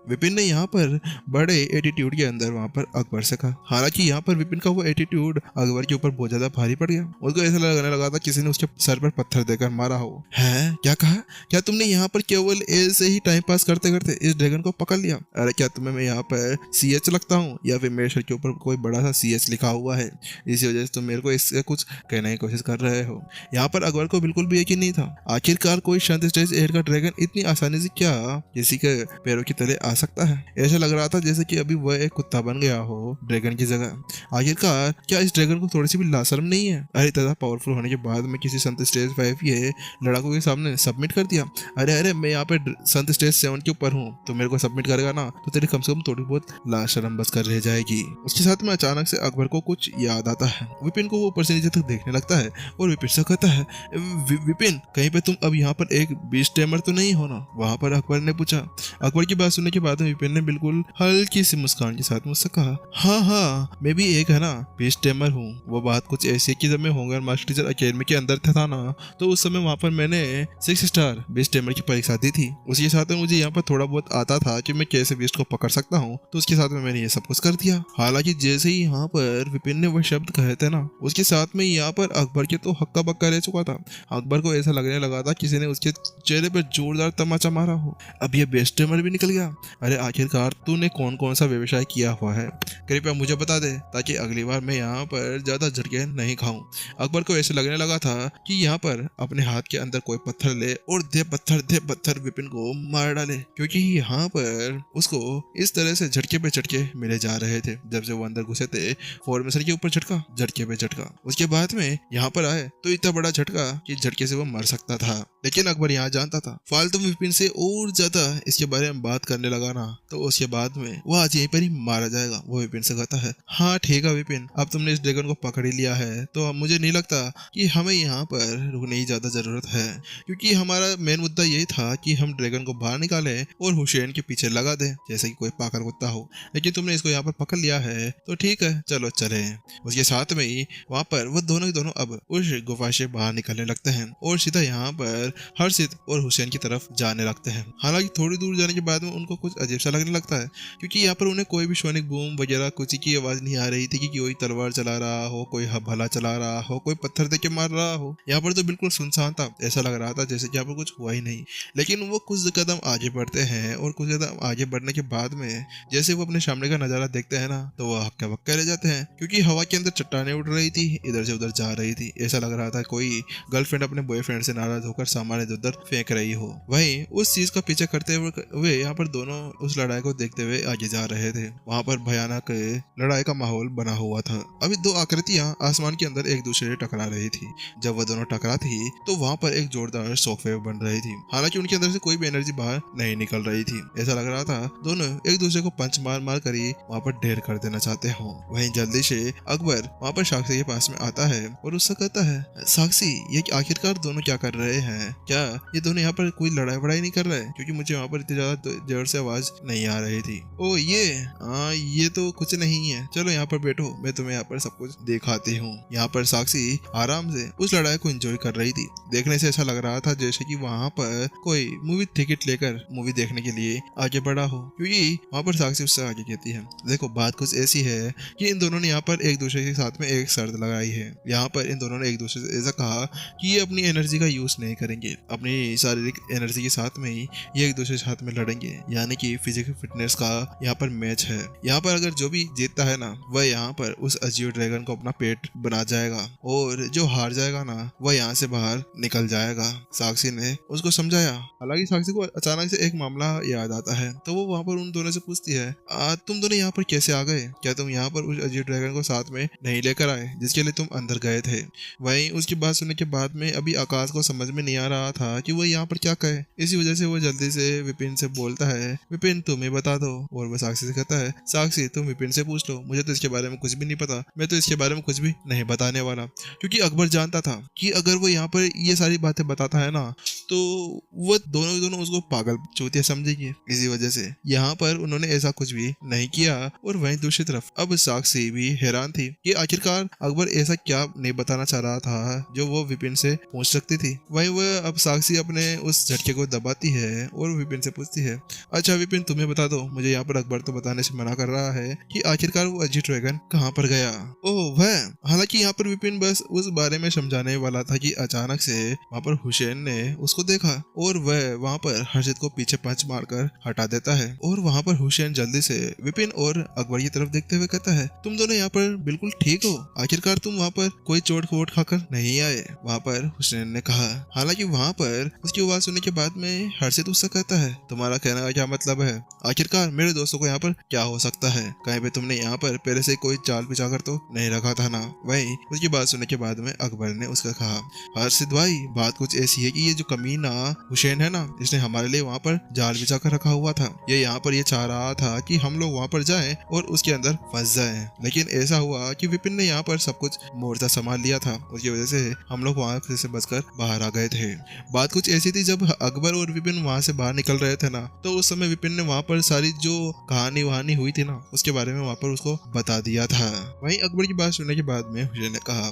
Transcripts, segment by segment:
विपिन ने यहाँ पर बड़े एटीट्यूड के अंदर वहाँ पर अकबर से कहा। हालांकि यहाँ पर विपिन का वो एटीट्यूड अकबर के ऊपर बहुत ज्यादा भारी पड़ गया। उसको ऐसा लगने लगा था किसी ने उसके सर पर पत्थर देकर मारा हो। है क्या कहा? क्या तुमने यहाँ पर केवल ऐसे ही टाइम पास करते करते इस ड्रैगन को पकड़ लिया? अरे क्या तुम्हें मैं यहाँ पर CH लगता हूँ या फिर मेरे सर के ऊपर कोई बड़ा सा CH लिखा हुआ है, इसी वजह से तुम मेरे को इससे कुछ कहने की कोशिश कर रहे हो? यहाँ पर अकबर को बिल्कुल भी यकीन नहीं था। आखिरकार कोई शांत स्टेज 8 का ड्रैगन इतनी आसानी से क्या किसी के पैरों के तले आ सकता है? ऐसा लग रहा था जैसे कि अभी वह एक कुत्ता बन गया हो ड्रैगन की जगह। आखिरकार क्या इस ड्रैगन को थोड़ी सी भी लाशर्म नहीं है? अरे इतना पावरफुल होने के बाद में किसी संत स्टेज 5 ये लड़ाकों के सामने सबमिट कर दिया। अरे मैं यहाँ पे संत स्टेज 7 के ऊपर हूँ, तो मेरे को सबमिट करेगा ना तो तेरी कम से कम थोड़ी बहुत लाशर्म बस कर रह जाएगी। उसके साथ में अचानक से अकबर को कुछ याद आता है। विपिन को वो ऊपर से नीचे तक देखने लगता है और विपिन से कहता है, विपिन कहीं पे तुम अब यहाँ पर एक बीस्ट टेमर तो नहीं हो ना? वहां पर अकबर ने पूछा। अकबर की बात सुनने के बाद विपिन ने बिल्कुल हल्की सी मुस्कान के साथ मुझसे कहा, हाँ मैं भी एक है ना बीस्ट टेमर हूँ। वो बात कुछ ऐसी है कि जब मैं होंगर मास्टर टीचर अकेडमी के अंदर था ना, तो उस समय वहां पर मैंने 6 स्टार बीस्ट टेमर की परीक्षा दी थी। उसके साथ में मुझे यहाँ पर थोड़ा बहुत आता था कि मैं कैसे बीस्ट को पकड़ सकता हूँ, तो उसके साथ में मैंने ये सब कुछ कर दिया। हालांकि जैसे ही यहाँ पर विपिन ने वह शब्द कहे थे ना, उसके साथ में यहाँ पर अकबर के तो हक्का बक्का रह चुका था। अकबर को ऐसा लगने लगा था किसी ने उसके चेहरे पर जोरदार तमाचा मारा हो। अब ये बेस्ट टेमर भी निकल गया। अरे आखिरकार तूने कौन कौन सा व्यवसाय किया हुआ है, कृपया मुझे बता दे, ताकि अगली बार मैं यहाँ पर ज्यादा झटके नहीं खाऊं। अकबर को ऐसे लगने लगा था कि यहाँ पर अपने हाथ के अंदर कोई पत्थर ले और दे पत्थर विपिन को मार डाले, क्योंकि यहाँ पर उसको इस तरह से झटके पे झटके मिले जा रहे थे। जब से वो अंदर घुसे थे, फॉर्मेशन के ऊपर झटका, झटके पे झटका, उसके बाद में यहाँ पर आए तो इतना बड़ा झटका कि झटके से वो मर सकता था। लेकिन अकबर यहाँ जानता था फालतू विपिन से और ज्यादा इसके बारे में बात करने लगा ना, तो उसके बाद में वो आज यहीं पर ही मारा जाएगा। वो विपिन से कहता है, हाँ ठीक है विपिन, अब तुमने इस ड्रैगन को पकड़ ही लिया है, तो अब मुझे नहीं लगता कि हमें यहाँ पर रुकने की ज्यादा जरूरत है, क्योंकि हमारा मेन मुद्दा यही था कि हम ड्रैगन को बाहर निकाले और हुसैन के पीछे लगा दे जैसे कि कोई पागल कुत्ता हो। लेकिन तुमने इसको यहाँ पर पकड़ लिया है, तो ठीक है चलो चले। उसके साथ में ही वहाँ पर वो दोनों ही दोनों अब उस गुफा से बाहर निकलने लगते हैं और सीधा यहाँ पर हर्षित और हुसैन की तरफ जाने लगते हैं। हालांकि थोड़ी दूर जाने के बाद में उनको कुछ अजीब सा लगने लगता है, क्योंकि यहाँ पर उन्हें कोई भी सोनिक बूम वगैरह कुछ की आवाज नहीं आ रही थी कि कोई तलवार चला रहा हो, कोई भला चला रहा हो, कोई पत्थर दे के मार रहा हो। यहाँ पर तो बिल्कुल सुनसान था, ऐसा लग रहा था जैसे कि यहाँ पर कुछ हुआ ही नहीं। लेकिन वो कुछ कदम आगे बढ़ते हैं और कुछ कदम आगे बढ़ने के बाद में जैसे वो अपने सामने का नजारा देखते हैं ना, तो वो हक्का बक्का रह जाते हैं, क्योंकि हवा के अंदर चट्टानें उड़ रही थी, इधर से उधर जा रही थी। ऐसा लग रहा था कोई गर्लफ्रेंड अपने बॉयफ्रेंड से नाराज होकर सामान इधर उधर फेंक रही हो। वहीं उस चीज का पीछे करते हुए यहाँ पर दोनों उस लड़ाई को देखते हुए आगे जा रहे थे। वहाँ पर भयानक लड़ाई का माहौल बना हुआ था। अभी दो आकृतियां आसमान के अंदर एक दूसरे से टकरा रही थी। जब वह दोनों टकरा थी तो वहाँ पर एक जोरदार शॉकवेव बन रही थी। हालांकि उनके अंदर से कोई भी एनर्जी बाहर नहीं निकल रही थी। ऐसा लग रहा था दोनों एक दूसरे को पंच मार मार कर ही वहाँ पर ढेर कर देना चाहते हो। वहीं जल्दी से अकबर वहाँ पर साक्षी के पास में आता है और उससे कहता है, साक्षी ये आखिरकार दोनों क्या कर रहे हैं? क्या ये दोनों यहाँ पर कोई लड़ाई वड़ाई नहीं कर रहे? क्योंकि मुझे वहाँ पर इतनी ज्यादा जोर से आवाज नहीं आ रही थी। ओ ये तो कुछ नहीं है, चलो यहाँ पर बैठो, मैं तुम्हें यहाँ पर सब कुछ दिखाती हूँ। यहाँ पर साक्षी आराम से उस लड़ाई को एंजॉय कर रही थी। देखने से ऐसा लग रहा था जैसे कि वहाँ पर कोई मूवी टिकट लेकर मूवी देखने के लिए आगे बढ़ा हो, क्योंकि वहाँ पर साक्षी उससे आगे कहती है, देखो बात कुछ ऐसी है कि इन दोनों ने यहाँ पर एक दूसरे के साथ में एक शर्त लगाई है। यहाँ पर इन दोनों ने एक दूसरे से ऐसा कहा कि ये अपनी एनर्जी का यूज नहीं करेंगे, अपनी शारीरिक एनर्जी के साथ में ही ये एक दूसरे के साथ में लड़ेंगे, यानी कि फिजिकल फिटनेस का यहाँ पर मैच है। यहाँ पर अगर जो भी जीतता है ना, वह यहाँ पर उस अजीब ड्रैगन को अपना पेट बना जाएगा, और जो हार जाएगा ना, वह यहाँ से बाहर निकल जाएगा। साक्षी ने उसको समझाया। हालांकि साक्षी को अचानक से एक मामला याद आता है, तो वो वहाँ पर उन दोनों से पूछती है, तुम दोनों यहाँ पर कैसे आ गए? क्या तुम यहाँ पर उस अजीब ड्रैगन को साथ में नहीं लेकर आए जिसके लिए तुम अंदर गए थे? वहीं उसकी बात सुनने के बाद में अभी आकाश को समझ में नहीं आ रहा था कि वो यहाँ पर क्या कहे। इसी वजह से वो जल्दी से विपिन से बोलता है, विपिन तुम ही बता दो। और वो साक्षी से कहता है, साक्षी तुम विपिन से पूछ लो, मुझे तो इसके बारे में कुछ भी नहीं पता, मैं तो इसके बारे में कुछ भी नहीं बताने वाला। क्योंकि अकबर जानता था कि अगर वो यहाँ पर ये सारी बातें बताता है ना, तो वो दोनों उसको पागल चूतिया समझेगी। इसी वजह से यहाँ पर उन्होंने ऐसा कुछ भी नहीं किया। और वहीं दूसरी तरफ अब साक्षी भी हैरान थी कि आखिरकार अकबर ऐसा क्या नहीं बताना चाह रहा था जो वो विपिन से पूछ सकती थी। वहीं वह अब साक्षी अपने उस झटके को दबाती है और विपिन से पूछती है, अच्छा विपिन तुम्हें बता दो, मुझे यहाँ पर अकबर तो बताने से मना कर रहा है कि आखिरकार वो अजीत ड्रैगन कहाँ पर गया। ओह वह। हालांकि यहाँ पर विपिन बस उस बारे में समझाने वाला था कि अचानक से वहाँ पर हुसैन ने उसको देखा और वह वहाँ पर हर्षित को पीछे पंच मारकर हटा देता है। और वहाँ पर हुसैन जल्दी से विपिन और अकबर की तरफ देखते हुए कहता है, तुम दोनों यहाँ पर बिल्कुल ठीक हो, आखिरकार तुम वहाँ पर कोई चोट खोट खाकर नहीं आए, वहाँ पर हुसैन ने कहा। हालांकि वहाँ पर उसकी आवाज सुनने के बाद में हर्षित उससे कहता है, तुम्हारा कहने का क्या मतलब है, आखिरकार मेरे दोस्तों को यहाँ पर क्या हो सकता है, कहीं पे तुमने यहाँ पर पहले से कोई चाल बिछाकर तो नहीं रखा था ना। वही उसकी बात सुनने के बाद में अकबर ने उसका कहा, हर्षित भाई बात कुछ ऐसी है कि ये जो कमीना हुसैन है ना, इसने हमारे लिए वहाँ पर जाल बिछा कर रखा हुआ था। ये यहाँ पर ये चाह रहा था कि हम लोग वहाँ पर जाएं और उसके अंदर फंस जाएं, लेकिन ऐसा हुआ कि विपिन ने यहाँ पर सब कुछ मोर्चा संभाल लिया था, उसकी वजह से हम लोग वहाँ से बचकर बाहर आ गए थे। बात कुछ ऐसी थी, जब अकबर और विपिन वहाँ से बाहर निकल रहे थे ना, तो उस समय विपिन ने वहाँ पर सारी जो कहानी वहानी हुई थी ना, उसके बारे में वहाँ पर उसको बता दिया था। वहीं अकबर की बात सुनने के बाद में हुसैन ने कहा,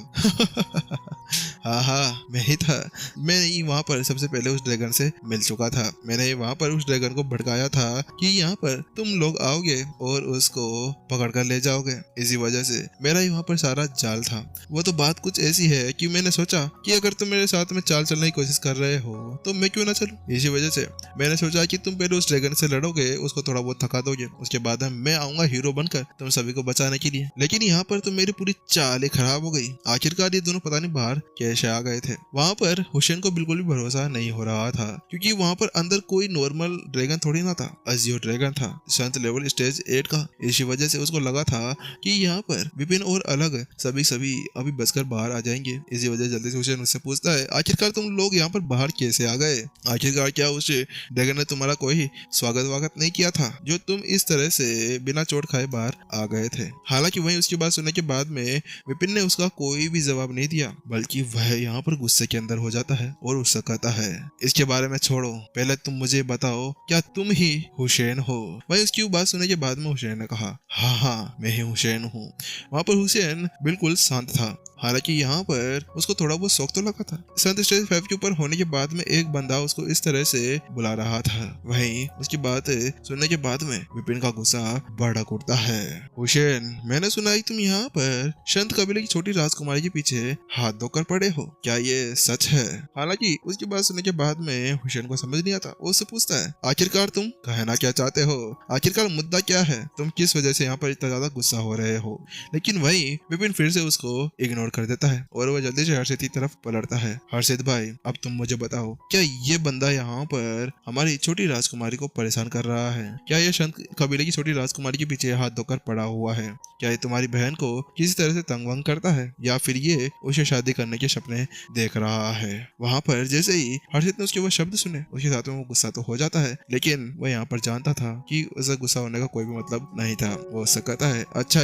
हाँ मैं ही था, मैं ही वहाँ पर सबसे पहले उस ड्रैगन से मिल चुका था। मैंने वहाँ पर उस ड्रैगन को भड़काया था कि यहाँ पर तुम लोग आओगे और उसको पकड़ कर ले जाओगे, इसी वजह से मेरा ही वहाँ पर सारा जाल था। वो तो बात कुछ ऐसी है कि मैंने सोचा कि अगर तुम मेरे साथ में चाल चलने की कोशिश कर रहे हो तो मैं क्यों ना चलूं। इसी वजह से मैंने सोचा कि तुम पहले उस ड्रैगन से लड़ोगे, उसको थोड़ा बहुत थका दोगे, उसके बाद मैं आऊंगा हीरो बनकर तुम सभी को बचाने के लिए। लेकिन यहाँ पर तो मेरी पूरी चाल ही खराब हो गई। आखिरकार ये दोनों पता नहीं बाहर कैसे आ गए थे। वहाँ पर हुसैन को बिल्कुल भी भरोसा नहीं हो रहा था, क्योंकि वहाँ पर अंदर कोई नॉर्मल ड्रैगन थोड़ी ना था, अजियो ड्रैगन था, संत लेवल स्टेज 8 का। इसी वजह से उसको लगा था कि यहाँ पर विपिन और अलग सभी अभी बचकर बाहर आ जाएंगे। इसी वजह से जल्दी से हुसैन उससे पूछता है, आखिरकार तुम लोग यहाँ पर बाहर कैसे आ गए, आखिरकार क्या उस ड्रैगन ने तुम्हारा कोई स्वागत नहीं किया था जो तुम इस तरह से बिना चोट खाए बाहर आ गए थे। हालांकि वहीं उसकी बात सुनने के बाद में विपिन ने उसका कोई भी जवाब नहीं दिया, बल्कि वह यहाँ पर गुस्से के अंदर हो जाता है और उससे कहता है, इसके बारे में छोड़ो, पहले तुम मुझे बताओ क्या तुम ही हुसैन हो। वहीं उसकी बात सुनने के बाद में हुसैन ने कहा, हाँ मैं ही हुसैन हूँ। वहाँ पर हुसैन बिल्कुल शांत था। हालांकि यहाँ पर उसको थोड़ा बहुत शौक तो लगा था। संत स्टेज 5 के ऊपर होने के बाद में एक बंदा उसको इस तरह से बुला रहा था। वहीं उसकी बात सुनने के बाद में विपिन का गुस्सा भड़क उठता है। हुसैन, मैंने सुना है तुम यहाँ पर संत कबीले की छोटी राजकुमारी के पीछे हाथ धोकर पड़े हो, क्या ये सच है? हालांकि उसकी बात सुनने के बाद में हुसैन को समझ नहीं आता। वो उससे पूछता है, आखिरकार तुम कहना क्या चाहते हो, आखिरकार मुद्दा क्या है, तुम किस वजह से यहाँ पर इतना ज्यादा गुस्सा हो रहे हो। लेकिन वहीं विपिन फिर से उसको इग्नोर कर देता है और वह जल्दी से हर्षित की तरफ पलटता है। हर्षित भाई, अब तुम मुझे बताओ, क्या ये बंदा यहाँ पर हमारी छोटी राजकुमारी को परेशान कर रहा है? क्या ये संत कबीले की छोटी राजकुमारी के पीछे हाथ धोकर पड़ा हुआ है? क्या ये तुम्हारी बहन को किसी तरह से तंग वंग करता है, या फिर ये उसे शादी करने के सपने देख रहा है? वहाँ पर जैसे ही हर्षित ने उसके वो शब्द सुने, उसके साथ में वो गुस्सा तो हो जाता है, लेकिन वह यहाँ पर जानता था कि उसे गुस्सा होने का कोई भी मतलब नहीं था। वो उससे कहता है, अच्छा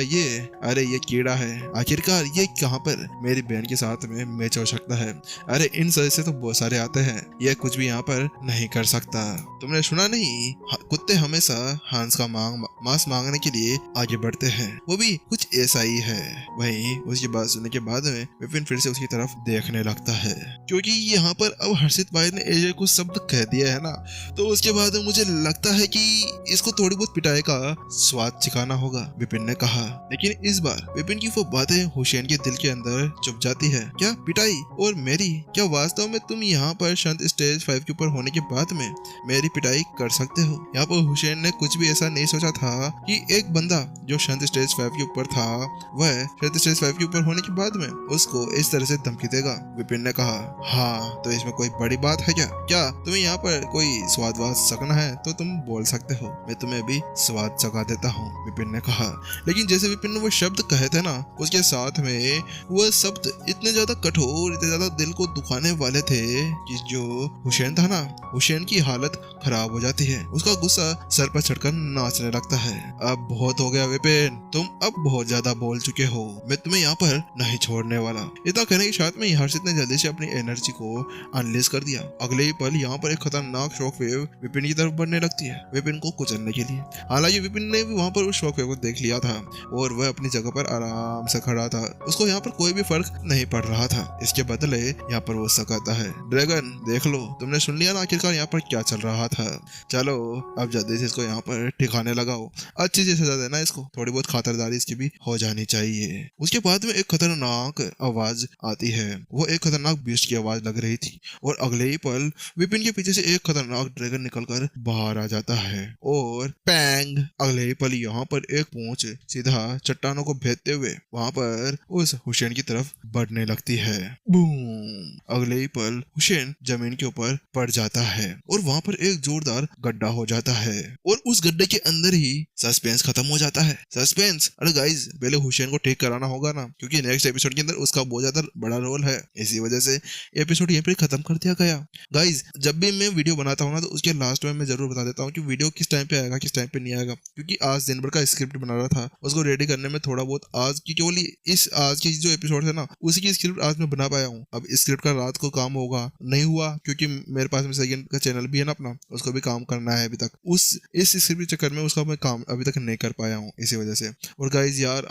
अरे ये कीड़ा है, आखिरकार ये कहाँ पर मेरी बहन के साथ में मैच हो सकता है? अरे इन से तो बहुत सारे आते हैं, यह कुछ भी यहाँ पर नहीं कर सकता। तुमने सुना नहीं, कुत्ते हमेशा हंस का मांस मांगने के लिए आगे बढ़ते हैं, वो भी कुछ ऐसा ही है। वहीं उसकी बात सुनने के बाद में विपिन फिर से उसकी तरफ देखने लगता है, क्योंकि यहाँ पर अब हर्षित भाई ने ऐसे कुछ शब्द कह दिया है ना, तो उसके बाद मुझे लगता है कि इसको थोड़ी बहुत पिटाई का स्वाद चिखाना होगा, विपिन ने कहा। लेकिन इस बार विपिन की वो बातें हुसैन के दिल के अंदर चुप जाती है। क्या पिटाई और मेरी? क्या वास्तव में तुम यहाँ पर संत स्टेज 5 के ऊपर होने के बाद में मेरी पिटाई कर सकते हो? यहाँ पर हुसैन ने कुछ भी ऐसा नहीं सोचा था कि एक बंदा जो संत स्टेज 5 के ऊपर था, वह संत स्टेज 5 के ऊपर होने के बाद में उसको इस तरह से धमकी देगा। विपिन ने कहा, हाँ तो इसमें कोई बड़ी बात है क्या तुम्हें यहाँ पर कोई स्वाद वाद सकना है तो तुम बोल सकते हो, मैं तुम्हें भी स्वाद चखा देता हूँ, विपिन ने कहा। लेकिन जैसे विपिन ने वो शब्द कहे थे ना, उसके साथ में वह शब्द इतने ज्यादा कठोर, इतने ज्यादा दिल को दुखाने वाले थे कि जो हुसैन था ना, हुसैन की हालत खराब हो जाती है। उसका गुस्सा सर पर चढ़कर नाचने लगता है। अब बहुत हो गया विपिन, तुम अब बहुत ज्यादा बोल चुके हो, मैं तुम्हें यहाँ पर नहीं छोड़ने वाला। इतना कहने के साथ में हर्षित ने जल्दी से अपनी एनर्जी को अनलीज कर दिया। अगले ही पल यहाँ पर एक खतरनाक शॉक वेव विपिन की तरफ बढ़ने लगती है, विपिन को कुचलने के लिए। हालांकि विपिन ने भी वहाँ पर उस शॉक वेव को देख लिया था और वह अपनी जगह पर आराम से खड़ा था। उसको यहाँ पर कोई भी फर्क नहीं पड़ रहा था। इसके बदले यहाँ पर वो सकता है, ड्रैगन देख लो, तुमने सुन लिया ना आखिरकार यहाँ पर क्या चल रहा था। चलो अब जल्दी से इसको यहाँ पर ठिकाने लगाओ, अच्छी सी सजा देना इसको, थोड़ी बहुत खातिरदारी इसकी भी हो जानी चाहिए। उसके बाद में एक खतरनाक आवाज आती है, वो एक खतरनाक बीस्ट की आवाज लग रही थी और अगले ही पल विपिन के पीछे से एक खतरनाक ड्रैगन निकलकर बाहर आ जाता है और पैंग, अगले ही पल यहाँ पर एक पूंछ सीधा चट्टानों को भेदते हुए वहां पर उस हुसैन की तरफ बढ़ने लगती है। बूम, अगले ही पल हुसैन जमीन के ऊपर पड़ जाता है और वहां पर एक जोरदार गड्ढा हो जाता है और उस गड्ढे के अंदर ही सस्पेंस खत्म हो जाता है। सस्पेंस, अरे गाइस पहले हुसैन को ठीक कराना होगा ना, क्योंकि नेक्स्ट एपिसोड के अंदर उसका बहुत ज्यादा बड़ा रोल है, इसी वजह से एपिसोड यहीं पर खत्म कर दिया गया। गाइस जब भी मैं वीडियो बनाता हूँ ना तो उसके लास्ट में मैं जरूर बता देता हूँ कि वीडियो किस टाइम पे आएगा किस टाइम पे नहीं आएगा, क्योंकि आज दिन भर का स्क्रिप्ट बना रहा था, उसको रेडी करने में थोड़ा बहुत आज की केवल इस आज की जो एपिसोड है ना उसी की स्क्रिप्ट आज मैं बना पाया हूँ। अब स्क्रिप्ट का रात को काम होगा, नहीं हुआ क्योंकि मेरे पास में सेकंड का चैनल भी है ना अपना, उसको भी काम करना है अभी तक, उस इस स्क्रिप्ट के चक्कर में उसका मैं काम अभी तक नहीं कर पाया हूँ इसी वजह से। और गाइज यार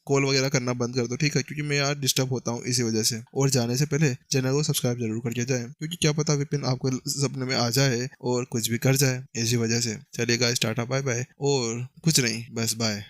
कॉल वगैरह करना बंद कर दो, ठीक है, क्योंकि मैं यार डिस्टर्ब होता हूँ इसी वजह से। और जाने से पहले चैनल को सब्सक्राइब जरूर करके जाए, क्योंकि क्या पता विपिन आपको सपने में आ जाए और कुछ भी कर जाए इसी वजह से। चलिए गाइस टाटा बाय बाय, और कुछ नहीं, बस बाय।